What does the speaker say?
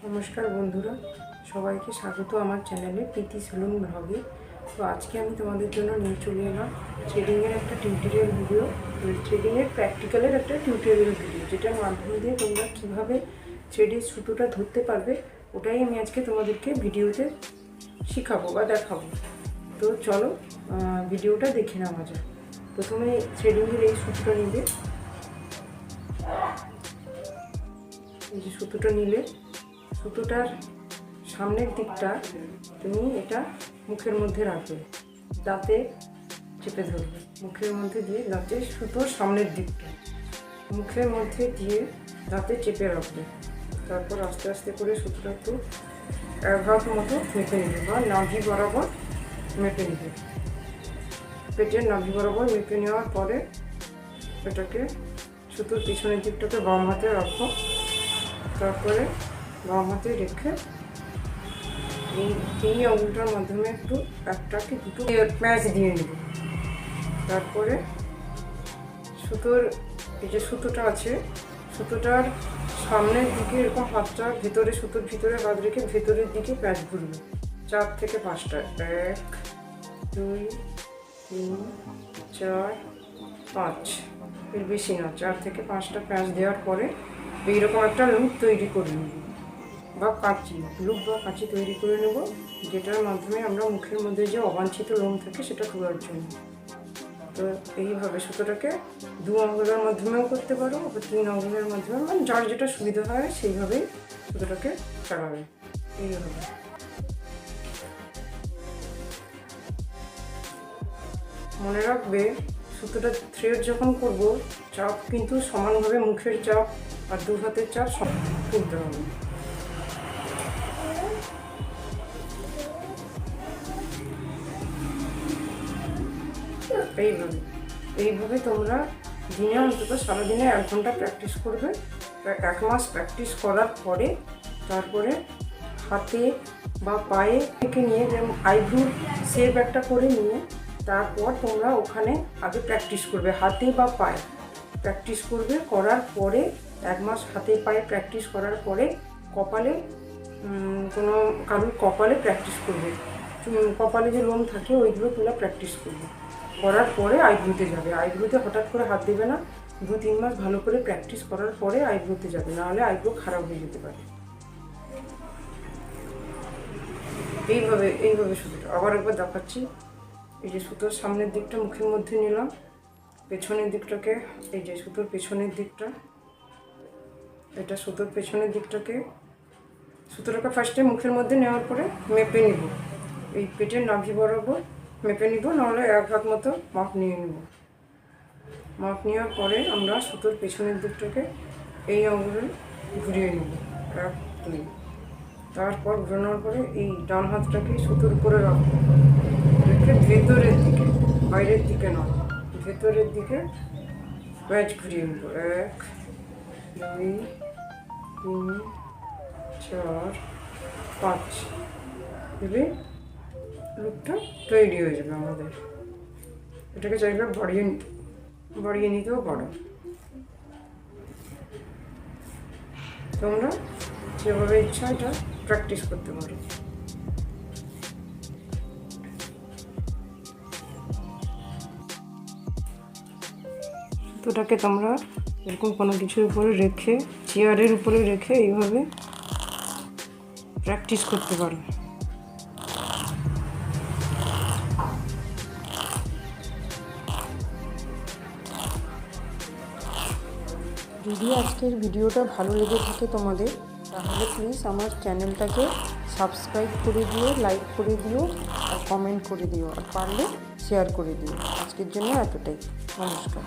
নমস্কার বন্ধুরা, সবাইকে স্বাগত আমার চ্যানেলে প্রীতি সেলুন ব্লগে। তো আজকে আমি তোমাদের জন্য নিয়ে চলে এলাম থ্রেডিংয়ের একটা টিউটোরিয়াল ভিডিও, থ্রেডিংয়ের প্র্যাকটিক্যালের একটা টিউটোরিয়াল ভিডিও, যেটার মাধ্যম দিয়ে তোমরা কীভাবে থ্রেডের সুতোটা ধরতে পারবে ওটাই আমি আজকে তোমাদেরকে ভিডিওতে শেখাবো বা দেখাবো। তো চলো ভিডিওটা দেখে নেওয়া যায়। প্রথমে থ্রেডিংয়ের এই সুতোটা নিবে, এই যে সুতোটা নিলে সুতোটার সামনের দিকটা তুমি এটা মুখের মধ্যে রাখবে, দাঁতে চেপে ধরবে, মুখের মধ্যে দিয়ে দাঁতে সুতোর সামনের দিকটা মুখের মধ্যে দিয়ে দাঁতে চেপে রাখবে। তারপর আস্তে আস্তে করে সুতোটা একটু এক হাত মতো মেপে নেবে বা নাভি বরাবর মেপে নেবে। পেটের নাভি বরাবর মেপে নেওয়ার পরে এটাকে সুতোর পিছনের দিকটাকে বাম হাতে রাখো। তারপরে বাম হাতে রেখে এই আঙুলটার মাধ্যমে একটাকে দুটো প্যাঁচ দিয়ে নেব। তারপরে সুতোর এই যে সুতোটা আছে, সুতোটার সামনের দিকে এরকম হাতটা ভেতরে, সুতোর ভিতরে হাত রেখে ভেতরের দিকে প্যাঁচ ঘুরবে 4 থেকে 5টা। 1 2 3 4 5, এর বেশি না, 4 থেকে 5টা প্যাঁচ দেওয়ার পরে এইরকম একটা লুপ তৈরি করে নেব বা কাঁচি, লুপ বা কাঁচি তৈরি করে নেব, যেটার মাধ্যমে আমরা মুখের মধ্যে যে অবাঞ্ছিত লোম থাকে সেটা তোলার জন্য। তো এইভাবে সুতোটাকে 2 আঙুলের মাধ্যমেও করতে পারো, বা 3 আঙুলের মাধ্যমে, মানে যার যেটা সুবিধা হয় সেইভাবেই সুতোটাকে চালাবে। এইভাবে মনে রাখবে, সুতোটা থ্রেড যখন করব চাপ কিন্তু সমানভাবে মুখের চাপ আর 2 হাতের চাপ সমান তুলতে হবে। এইভাবে তোমরা দিনে অন্তত সারাদিনে 1 ঘন্টা প্র্যাকটিস করবে। 1 মাস প্র্যাকটিস করার পরে তারপরে হাতে বা পায়ে থেকে নিয়ে, যেমন আইব্রোর শেপ একটা করে নিয়ে, তারপর তোমরা ওখানে আগে প্র্যাকটিস করবে, হাতে বা পায়ে প্র্যাকটিস করবে। করার পরে 1 মাস হাতে পায়ে প্র্যাকটিস করার পরে কপালে কারোর কপালে প্র্যাকটিস করবে, কপালে যে লোম থাকে ওইগুলো তোলা প্র্যাকটিস করবে। করার পরে আইব্রোতে যাবে। আইব্রোতে হঠাৎ করে হাত দেবে না, 2-3 মাস ভালো করে প্র্যাকটিস করার পরে আইব্রোতে যাবে, নাহলে আইব্রো খারাপ হয়ে যেতে পারে। এইভাবে সুতোটা আবার একবার দেখাচ্ছি। এই যে সুতোর সামনের দিকটা মুখের মধ্যে নিলাম, পেছনের দিকটাকে, এই যে সুতোর পেছনের দিকটা, এটা সুতোর পেছনের দিকটাকে, সুতোটাকে ফার্স্টে মুখের মধ্যে নেওয়ার পরে মেপে নিব, এই পেটের নাভি বরাবর মেপে নিব, নাহলে 1 হাত মতো মাপ নিয়ে নেব। মাপ নেওয়ার পরে আমরা সুতোর পেছনের দিকটাকে এই আঙুলে ঘুরিয়ে নেব 1 2। তারপর ঘোরানোর পরে এই ডান হাতটাকে সুতোর উপরে রাখবো, রেখে ভেতরের দিকে, বাইরের দিকে নয়, ভেতরের দিকে প্যাঁচ ঘুরিয়ে নেব। 1 2 3 4 5, এলে লুকটা তৈরি হয়ে যাবে আমাদের। এটাকে চাইলে বাড়িয়ে নিতেও পারো। তোমরা যেভাবে ইচ্ছা এটা প্র্যাকটিস করতে পারো। সুতোটাকে তোমরা এরকম কোনো কিছুর উপরে রেখে, চেয়ারের উপরে রেখে এইভাবে প্র্যাকটিস করতে পারো। যদি আজকের ভিডিওটা ভালো লেগে থাকে তোমাদের, তাহলে প্লিজ আমার চ্যানেলটাকে সাবস্ক্রাইব করে দিও, লাইক করে দিও, আর কমেন্ট করে দিও, আর পারলে শেয়ার করে দিও। আজকের জন্য এতটাই। নমস্কার।